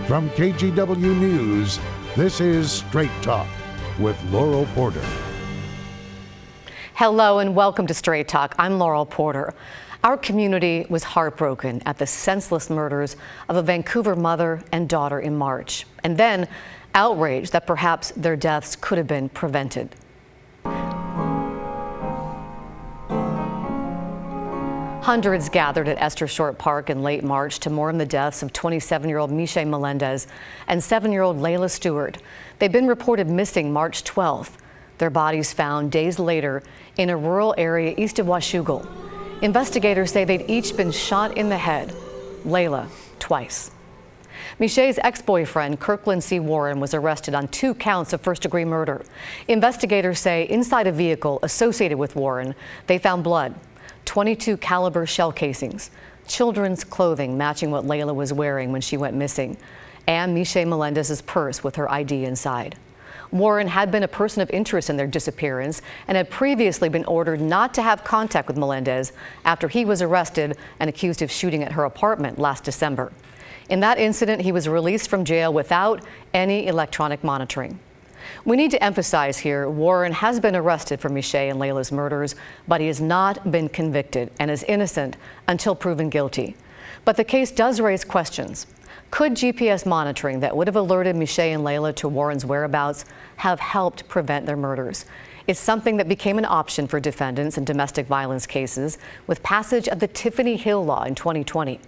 From KGW News, this is Straight Talk with Laurel Porter. Hello and welcome to Straight Talk. I'm Laurel Porter. Our community was heartbroken at the senseless murders of a Vancouver mother and daughter in March, and then outraged that perhaps their deaths could have been prevented. Hundreds gathered at Esther Short Park in late March to mourn the deaths of 27-year-old Michelle Melendez and 7-year-old Layla Stewart. They've been reported missing March 12th. Their bodies found days later in a rural area east of Washougal. Investigators say they'd each been shot in the head, Layla twice. Michelle's ex-boyfriend, Kirkland C. Warren, was arrested on 2 counts of first-degree murder. Investigators say inside a vehicle associated with Warren, they found blood, 22 caliber shell casings, children's clothing matching what Layla was wearing when she went missing, and Michelle Melendez's purse with her ID inside. Warren had been a person of interest in their disappearance and had previously been ordered not to have contact with Melendez after he was arrested and accused of shooting at her apartment last December. In that incident, he was released from jail without any electronic monitoring. We need to emphasize here, Warren has been arrested for Michelle and Layla's murders, but he has not been convicted and is innocent until proven guilty. But the case does raise questions. Could GPS monitoring that would have alerted Michelle and Layla to Warren's whereabouts have helped prevent their murders? It's something that became an option for defendants in domestic violence cases with passage of the Tiffany Hill Law in 2020.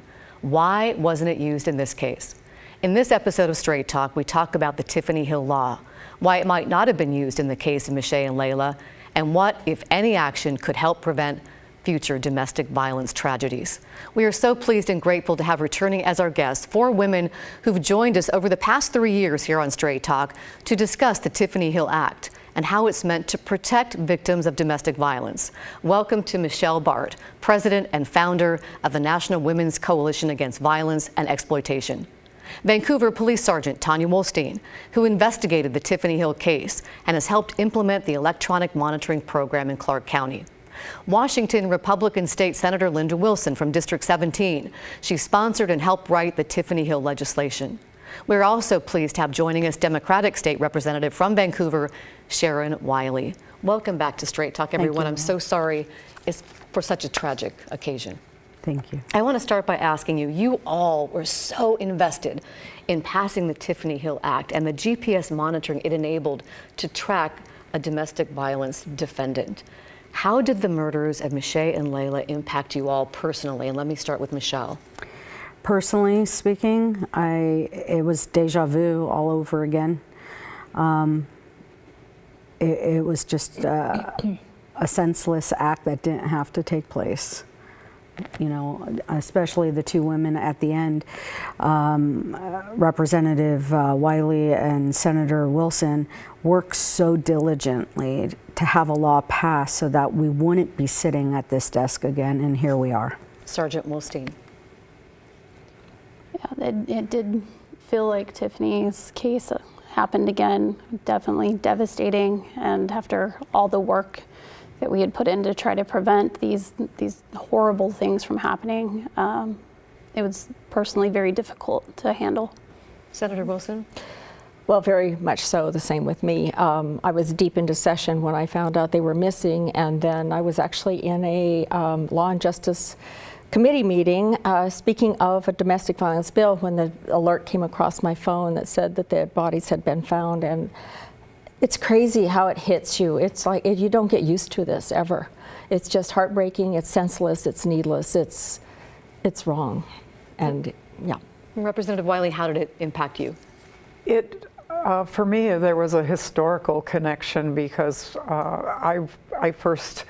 Why wasn't it used in this case? In this episode of Straight Talk, we talk about the Tiffany Hill Law, why it might not have been used in the case of Michelle and Layla, and what, if any, action could help prevent future domestic violence tragedies. We are so pleased and grateful to have returning as our guests 4 women who've joined us over the past 3 years here on Straight Talk to discuss the Tiffany Hill Act and how it's meant to protect victims of domestic violence. Welcome to Michelle Bart, President and founder of the National Women's Coalition Against Violence and Exploitation. Vancouver Police Sergeant Tanya Wolstein, who investigated the Tiffany Hill case and has helped implement the electronic monitoring program in Clark County. Washington Republican State Senator Linda Wilson from District 17. She sponsored and helped write the Tiffany Hill legislation. We're also pleased to have joining us Democratic State Representative from Vancouver, Sharon Wiley. Welcome back to Straight Talk, everyone. I'm so sorry it's for such a tragic occasion. Thank you. I want to start by asking you, you all were so invested in passing the Tiffany Hill Act and the GPS monitoring it enabled to track a domestic violence defendant. How did the murders of Michelle and Layla impact you all personally? And let me start with Michelle. Personally speaking, it was deja vu all over again. It was just a senseless act that didn't have to take place. You know, especially the 2 women at the end, Representative Wiley and Senator Wilson worked so diligently to have a law passed so that we wouldn't be sitting at this desk again, and here we are. Sergeant Wolstein. Yeah, it did feel like Tiffany's case happened again. Definitely devastating, and after all the work that we had put in to try to prevent these horrible things from happening, it was personally very difficult to handle. Senator Wilson? Well, very much so, the same with me. I was deep into session when I found out they were missing, and then I was actually in a Law and Justice Committee meeting speaking of a domestic violence bill when the alert came across my phone that said that the bodies had been found. And it's crazy how it hits you. It's like you don't get used to this ever. It's just heartbreaking, it's senseless, it's needless, it's wrong. And yeah. Representative Wiley, how did it impact you? For me, there was a historical connection because I first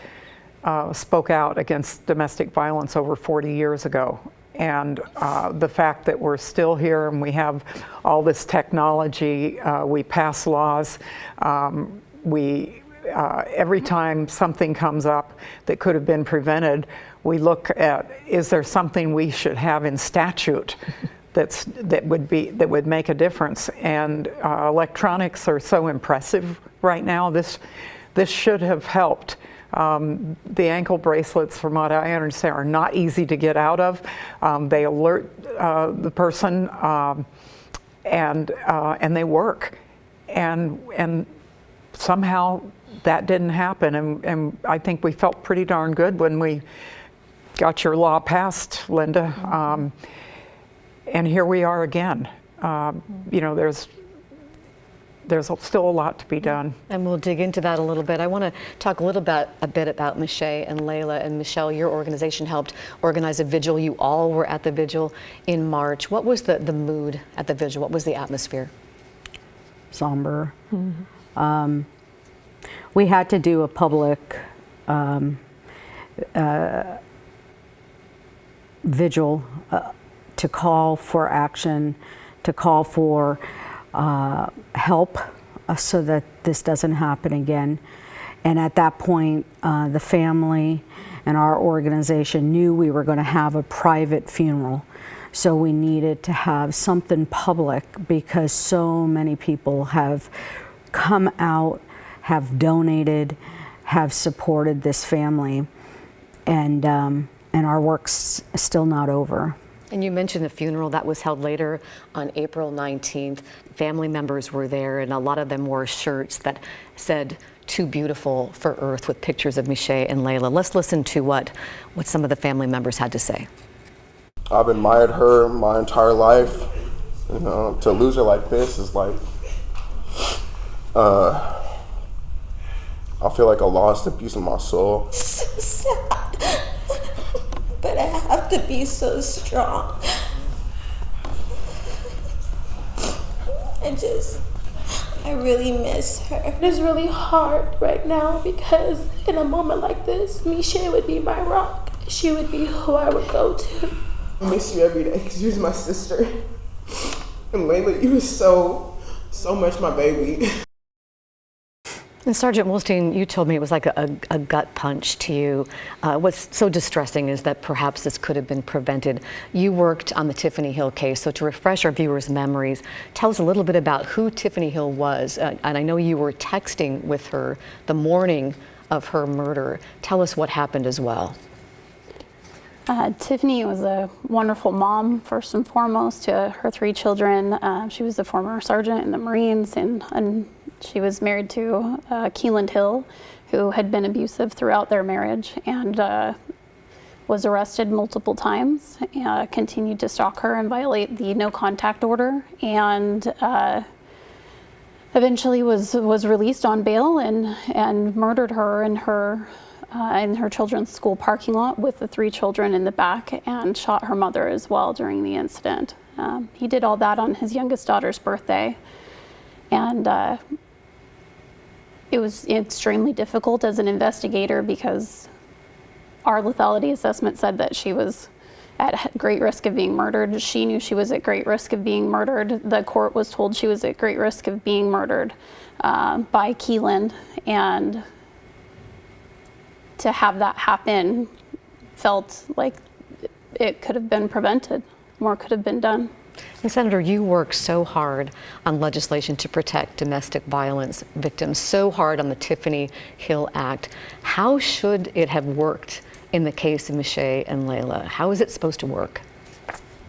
spoke out against domestic violence over 40 years ago. And the fact that we're still here and we have all this technology, we pass laws, every time something comes up that could have been prevented, we look at, is there something we should have in statute that would make a difference? And electronics are so impressive right now. This should have helped. The ankle bracelets, from what I understand, are not easy to get out of. They alert the person and they work, and somehow that didn't happen, and I think we felt pretty darn good when we got your law passed, Linda, and here we are again. You know, there's still a lot to be done. And we'll dig into that a little bit. I want to talk a bit about Michelle and Layla. And Michelle, your organization helped organize a vigil. You all were at the vigil in March. What was the mood at the vigil? What was the atmosphere? Somber. We had to do a public vigil to call for action, to call for help so that this doesn't happen again. And at that point, the family and our organization knew we were going to have a private funeral. So we needed to have something public because so many people have come out, have donated, have supported this family, and our work's still not over. And you mentioned the funeral that was held later on April 19th. Family members were there, and a lot of them wore shirts that said, "Too beautiful for earth," with pictures of Michelle and Layla. Let's listen to what some of the family members had to say. I've admired her my entire life. You know, to lose her like this is like, I feel like I lost a piece of my soul. So sad. But I have to be so strong. I really miss her. It's really hard right now because in a moment like this, Michelle would be my rock. She would be who I would go to. I miss you every day because you was my sister. And Layla, you was so much my baby. And Sergeant Wolstein, you told me it was like a gut punch to you. What's so distressing is that perhaps this could have been prevented. You worked on the Tiffany Hill case, so to refresh our viewers' memories, tell us a little bit about who Tiffany Hill was. And I know you were texting with her the morning of her murder. Tell us what happened as well. Tiffany was a wonderful mom, first and foremost, to her 3 children. She was a former sergeant in the Marines, and she was married to Keeland Hill, who had been abusive throughout their marriage, and was arrested multiple times, continued to stalk her and violate the no contact order, and eventually was released on bail and murdered her in her children's school parking lot with the 3 children in the back, and shot her mother as well during the incident. He did all that on his youngest daughter's birthday, and it was extremely difficult as an investigator because our lethality assessment said that she was at great risk of being murdered. She knew she was at great risk of being murdered. The court was told she was at great risk of being murdered by Keeland, and to have that happen felt like it could have been prevented. More could have been done. And Senator, you work so hard on legislation to protect domestic violence victims, so hard on the Tiffany Hill Act. How should it have worked in the case of Michelle and Layla? How is it supposed to work?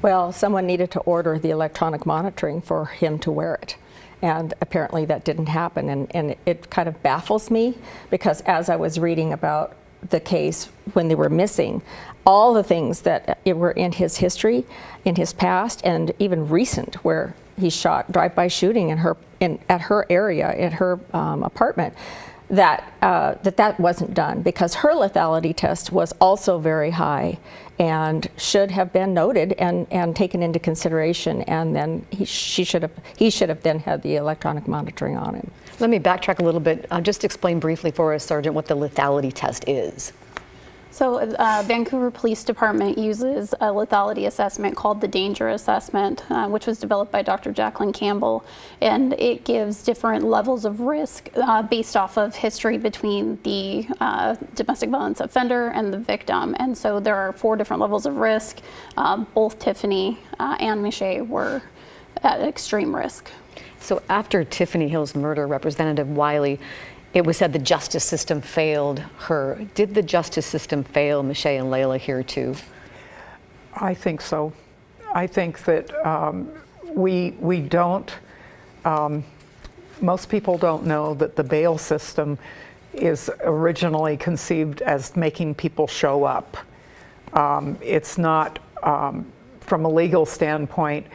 Well, someone needed to order the electronic monitoring for him to wear it. And apparently that didn't happen. And it kind of baffles me because as I was reading about the case when they were missing, all the things that were in his history, in his past, and even recent, where he shot drive-by shooting at her area, at her apartment, that wasn't done because her lethality test was also very high and should have been noted and taken into consideration, and then he should have then had the electronic monitoring on him. Let me backtrack a little bit. Just explain briefly for us, Sergeant, what the lethality test is. So Vancouver Police Department uses a lethality assessment called the Danger Assessment, which was developed by Dr. Jacqueline Campbell, and it gives different levels of risk based off of history between the domestic violence offender and the victim. And so there are 4 different levels of risk. Both Tiffany and Michelle were at extreme risk. So after Tiffany Hill's murder, Representative Wiley, it was said the justice system failed her. Did the justice system fail Michelle and Layla here too? I think so. I think that we don't, most people don't know that the bail system is originally conceived as making people show up. It's not, from a legal standpoint,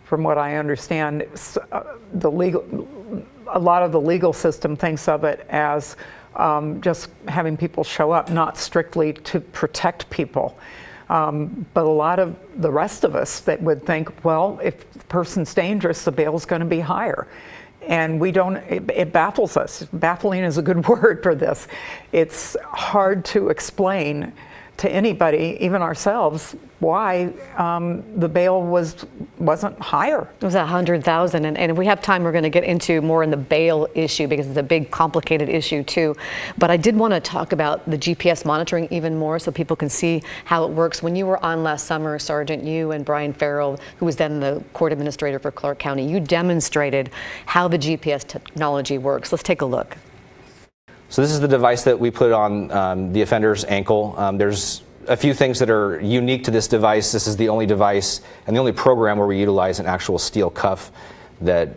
from what I understand, a lot of the legal system thinks of it as just having people show up, not strictly to protect people. But a lot of the rest of us that would think, well, if the person's dangerous, the bail's going to be higher. And we don't, it baffles us. Baffling is a good word for this. It's hard to explain to anybody, even ourselves, why the bail wasn't higher. It was $100,000, and if we have time, we're going to get into more in the bail issue because it's a big, complicated issue too. But I did want to talk about the GPS monitoring even more, so people can see how it works. When you were on last summer, Sergeant, you and Brian Farrell, who was then the court administrator for Clark County, you demonstrated how the GPS technology works. Let's take a look. So this is the device that we put on the offender's ankle. There's a few things that are unique to this device. This is the only device and the only program where we utilize an actual steel cuff that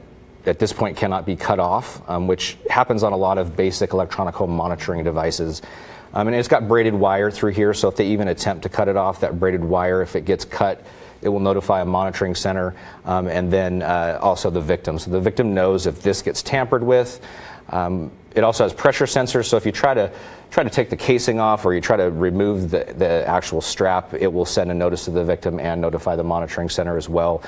at this point cannot be cut off, which happens on a lot of basic electronic home monitoring devices. And it's got braided wire through here, so if they even attempt to cut it off, that braided wire, if it gets cut, it will notify a monitoring center, and then also the victim. So the victim knows if this gets tampered with. It also has pressure sensors, so if you try to take the casing off or you try to remove the actual strap, it will send a notice to the victim and notify the monitoring center as well.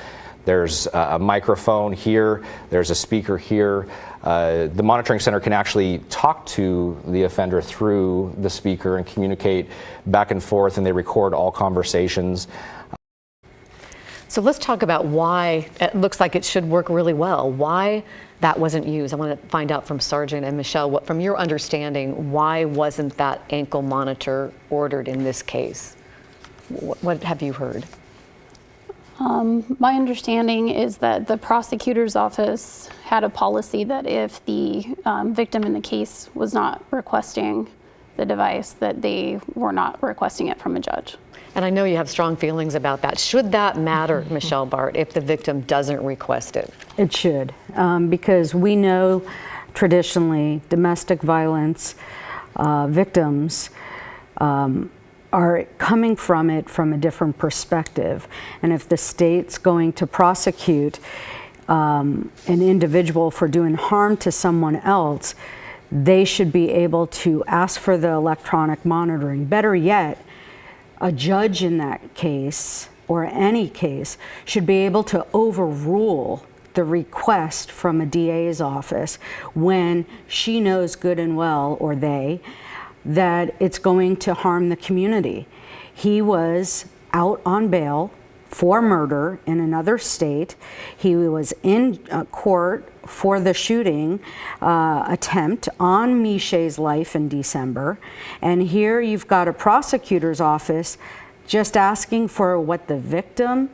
There's a microphone here, there's a speaker here. The monitoring center can actually talk to the offender through the speaker and communicate back and forth, and they record all conversations. So let's talk about why it looks like it should work really well. Why that wasn't used. I want to find out from Sergeant and Michelle, what, from your understanding, why wasn't that ankle monitor ordered in this case? What have you heard? My understanding is that the prosecutor's office had a policy that if the victim in the case was not requesting the device, that they were not requesting it from a judge. And I know you have strong feelings about that. Should that matter, Michelle Bart, if the victim doesn't request it? It should, because we know traditionally domestic violence victims are coming from it from a different perspective. And if the state's going to prosecute an individual for doing harm to someone else, they should be able to ask for the electronic monitoring. Better yet, a judge in that case, or any case, should be able to overrule the request from a DA's office when she knows good and well, or they, that it's going to harm the community. He was out on bail for murder in another state. He was in court for the shooting attempt on Miché's life in December. And here you've got a prosecutor's office just asking for what the victim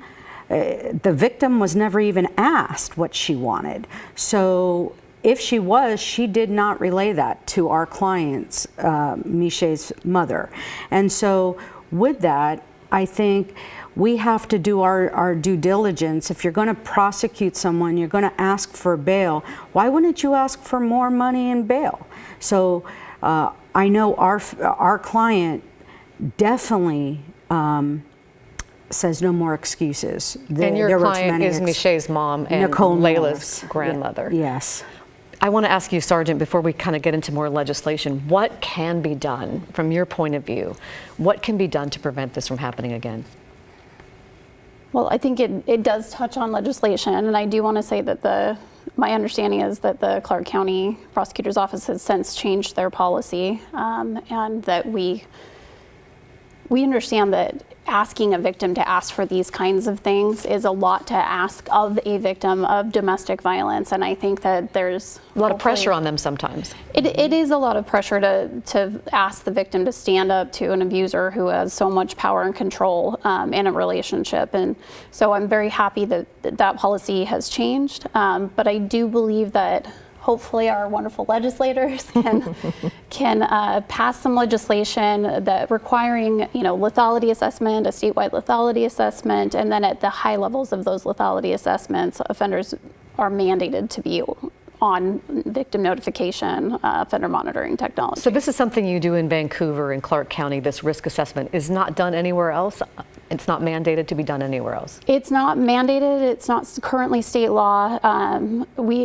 was never even asked what she wanted. So if she was, she did not relay that to our client's, Miché's mother. And so with that, I think we have to do our due diligence. If you're going to prosecute someone, you're going to ask for bail. Why wouldn't you ask for more money in bail? So I know our client definitely says no more excuses. And your client is Miché's mom and Nicole Layla's grandmother. Yes. I want to ask you, Sergeant, before we kind of get into more legislation, what can be done from your point of view? What can be done to prevent this from happening again? Well, I think it does touch on legislation, and I do want to say that my understanding is that the Clark County Prosecutor's Office has since changed their policy, and that we understand that asking a victim to ask for these kinds of things is a lot to ask of a victim of domestic violence, and I think that there's a lot of pressure on them sometimes. It is a lot of pressure to ask the victim to stand up to an abuser who has so much power and control in a relationship, and so I'm very happy that that policy has changed, but I do believe that hopefully our wonderful legislators can pass some legislation that requiring, lethality assessment, a statewide lethality assessment, and then at the high levels of those lethality assessments, offenders are mandated to be on victim notification, offender monitoring technology. So this is something you do in Vancouver and Clark County. This risk assessment is not done anywhere else. It's not mandated to be done anywhere else. It's not mandated. It's not currently state law.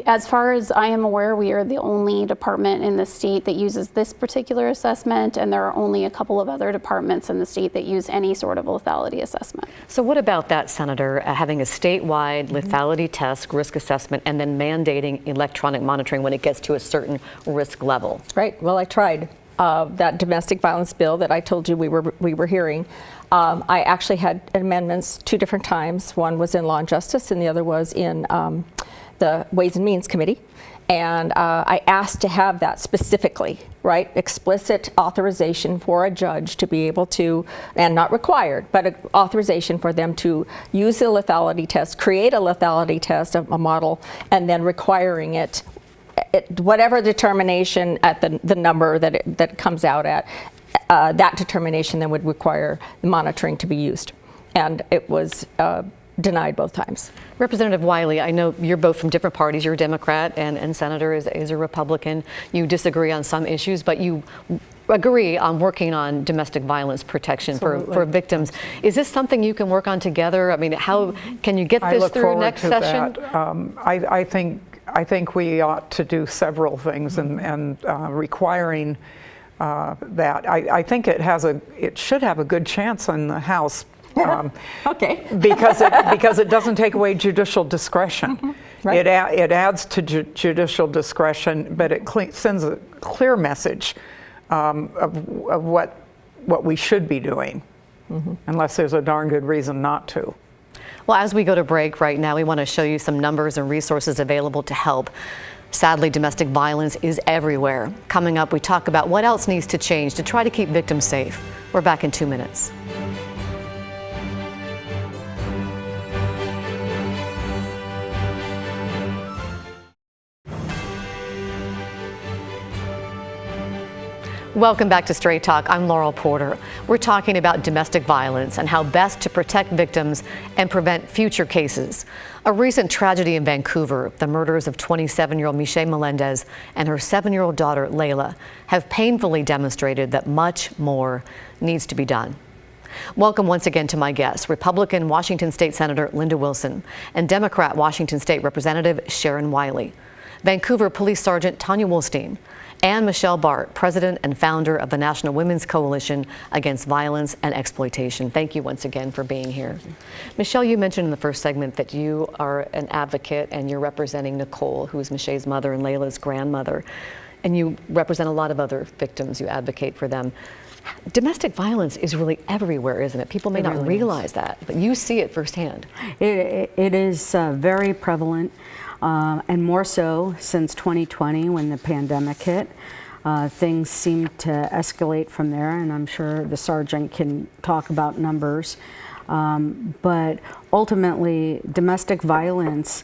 As far as I am aware, we are the only department in the state that uses this particular assessment, and there are only a couple of other departments in the state that use any sort of lethality assessment. So what about that, Senator, having a statewide lethality test, risk assessment, and then mandating electronic monitoring when it gets to a certain risk level? Right. Well, I tried that domestic violence bill that I told you we were hearing. I actually had amendments 2 different times. One was in Law and Justice, and the other was in the Ways and Means Committee. And I asked to have that specifically, right? Explicit authorization for a judge to be able to, and not required, but an authorization for them to use the lethality test, create a lethality test, a model, and then requiring it, whatever determination at the number that it comes out at, that determination then would require the monitoring to be used. And it was denied both times. Representative Wiley, I know you're both from different parties. You're a Democrat and Senator is a Republican. You disagree on some issues, but you agree on working on domestic violence protection for victims. Is this something you can work on together? I mean, how can you get this through next session? I think we ought to do several things, and requiring that. I think it should have a good chance in the House. Okay. because it doesn't take away judicial discretion. Right. It adds to judicial discretion, but it sends a clear message of what we should be doing, unless there's a darn good reason not to. Well, as we go to break right now, we want to show you some numbers and resources available to help. Sadly, domestic violence is everywhere. Coming up, we talk about what else needs to change to try to keep victims safe. We're back in 2 minutes. Welcome back to Straight Talk. I'm Laurel Porter. We're talking about domestic violence and how best to protect victims and prevent future cases. A recent tragedy in Vancouver, the murders of 27-year-old Michelle Melendez and her 7-year-old daughter, Layla, have painfully demonstrated that much more needs to be done. Welcome once again to my guests, Republican Washington State Senator Linda Wilson and Democrat Washington State Representative Sharon Wiley, Vancouver Police Sergeant Tanya Wolstein, and Michelle Bart, president and founder of the National Women's Coalition Against Violence and Exploitation. Thank you once again for being here. Michelle, you mentioned in the first segment that you are an advocate and you're representing Nicole, who is Michelle's mother and Layla's grandmother, and you represent a lot of other victims. You advocate for them. Domestic violence is really everywhere, isn't it? People may not realize that, but you see it firsthand. It is very prevalent. And more so since 2020 when the pandemic hit. Things seem to escalate from there, and I'm sure the sergeant can talk about numbers. But ultimately, domestic violence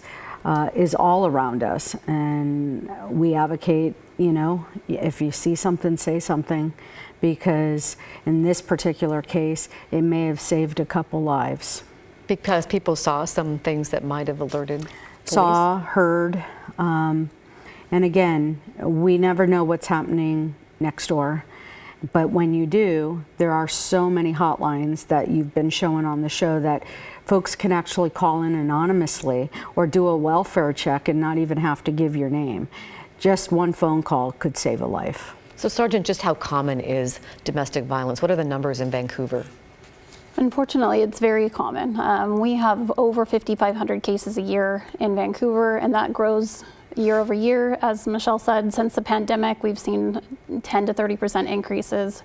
is all around us, and we advocate, if you see something, say something, because in this particular case, it may have saved a couple lives. Because people saw some things that might have alerted police. Saw, heard, and again, we never know what's happening next door, but when you do, there are so many hotlines that you've been showing on the show that folks can actually call in anonymously or do a welfare check and not even have to give your name. Just one phone call could save a life. So Sergeant, just how common is domestic violence? What are the numbers in Vancouver? Unfortunately, it's very common. We have over 5,500 cases a year in Vancouver, and that grows year over year. As Michelle said, since the pandemic, we've seen 10 to 30% increases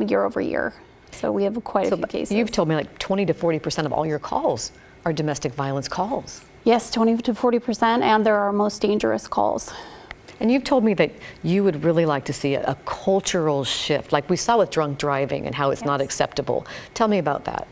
year over year. So we have quite a few cases. You've told me like 20 to 40% of all your calls are domestic violence calls. Yes, 20 to 40%, and they're our most dangerous calls. And you've told me that you would really like to see a cultural shift, like we saw with drunk driving and how it's not acceptable. Tell me about that.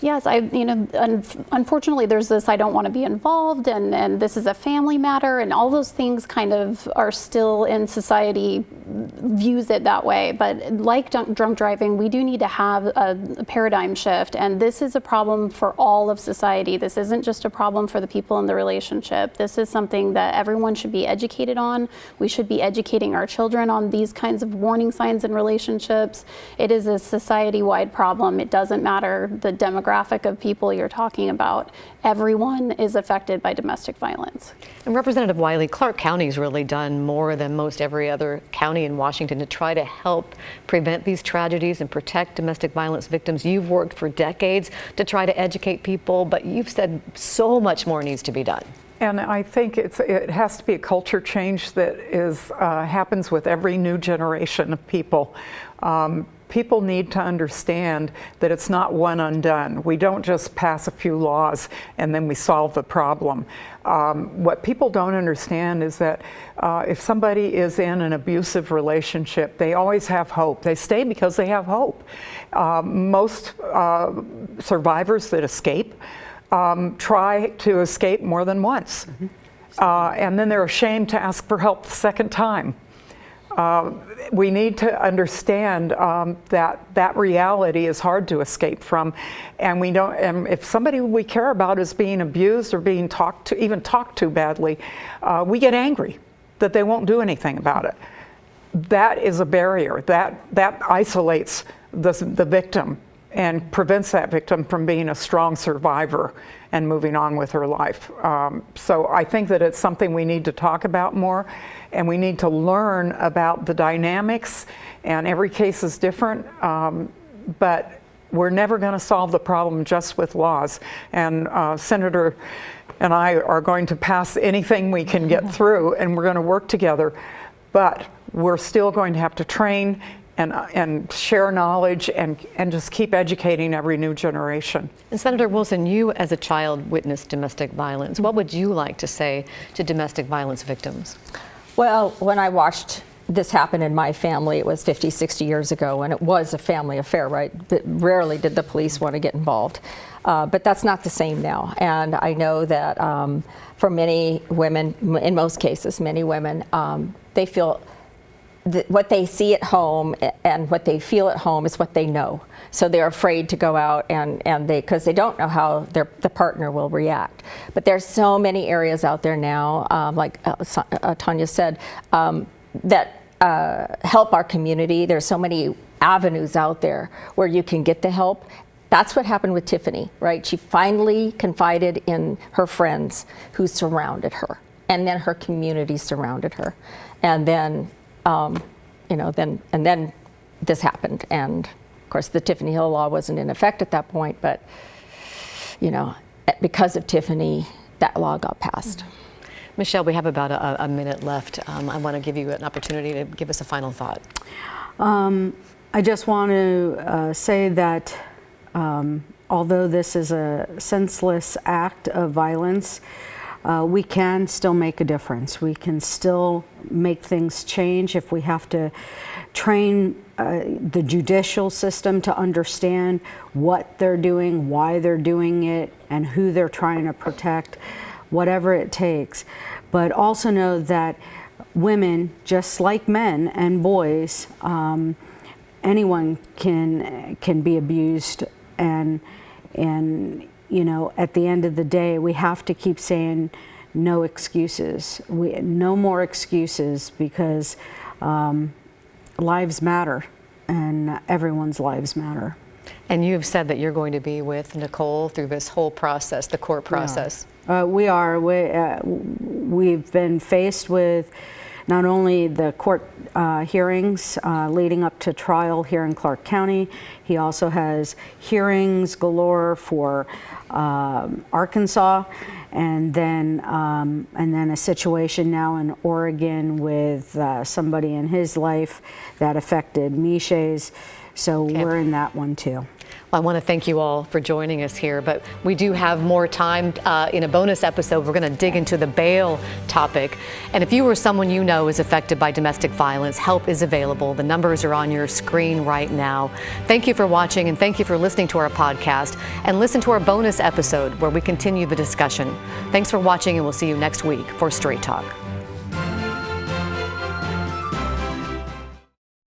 Yes, unfortunately there's this I don't want to be involved and this is a family matter, and all those things kind of are still in society views it that way. But like drunk driving, we do need to have a paradigm shift, and this is a problem for all of society. This isn't just a problem for the people in the relationship. This is something that everyone should be educated on. We should be educating our children on these kinds of warning signs in relationships. It is a society-wide problem. It doesn't matter the demographic of people you're talking about. Everyone is affected by domestic violence. And Representative Wiley, Clark County's really done more than most every other county in Washington to try to help prevent these tragedies and protect domestic violence victims. You've worked for decades to try to educate people, but you've said so much more needs to be done. And I think it has to be a culture change that happens with every new generation of people. People need to understand that it's not one undone. We don't just pass a few laws and then we solve the problem. What people don't understand is that if somebody is in an abusive relationship, they always have hope. They stay because they have hope. Most survivors that escape try to escape more than once. And then they're ashamed to ask for help the second time. We need to understand that reality is hard to escape from, and we don't. And if somebody we care about is being abused or being even talked to badly, we get angry that they won't do anything about it. That is a barrier. That isolates the victim and prevents that victim from being a strong survivor and moving on with her life. So I think that it's something we need to talk about more, and we need to learn about the dynamics, and every case is different, but we're never going to solve the problem just with laws. And Senator and I are going to pass anything we can get through, and we're going to work together, but we're still going to have to train and share knowledge and just keep educating every new generation. And Senator Wilson, you as a child witnessed domestic violence. What would you like to say to domestic violence victims? Well, when I watched this happen in my family, it was 50, 60 years ago, and it was a family affair, right? But rarely did the police want to get involved. But that's not the same now. And I know that for many women, in most cases, many women, they feel what they see at home and what they feel at home is what they know. So they're afraid to go out because they don't know how the partner will react. But there's so many areas out there now, like Tanya said, that help our community. There's so many avenues out there where you can get the help. That's what happened with Tiffany, right? She finally confided in her friends who surrounded her, and then her community surrounded her, and then then this happened. And of course the Tiffany Hill law wasn't in effect at that point, but because of Tiffany, that law got passed. Michelle, we have about a minute left. I want to give you an opportunity to give us a final thought. I just want to say that although this is a senseless act of violence, we can still make a difference. We can still make things change if we have to train the judicial system to understand what they're doing, why they're doing it, and who they're trying to protect, whatever it takes. But also know that women, just like men and boys, anyone can be abused, and at the end of the day, we have to keep saying no excuses. No more excuses, because lives matter, and everyone's lives matter. And you've said that you're going to be with Nicole through this whole process, the court process. We are. We've been faced with not only the court hearings leading up to trial here in Clark County. He also has hearings galore for Arkansas, and then a situation now in Oregon with somebody in his life that affected Mishay's. So we're in that one too. I want to thank you all for joining us here, but we do have more time in a bonus episode. We're going to dig into the bail topic. And if you or someone you know is affected by domestic violence, help is available. The numbers are on your screen right now. Thank you for watching, and thank you for listening to our podcast. And listen to our bonus episode where we continue the discussion. Thanks for watching, and we'll see you next week for Straight Talk.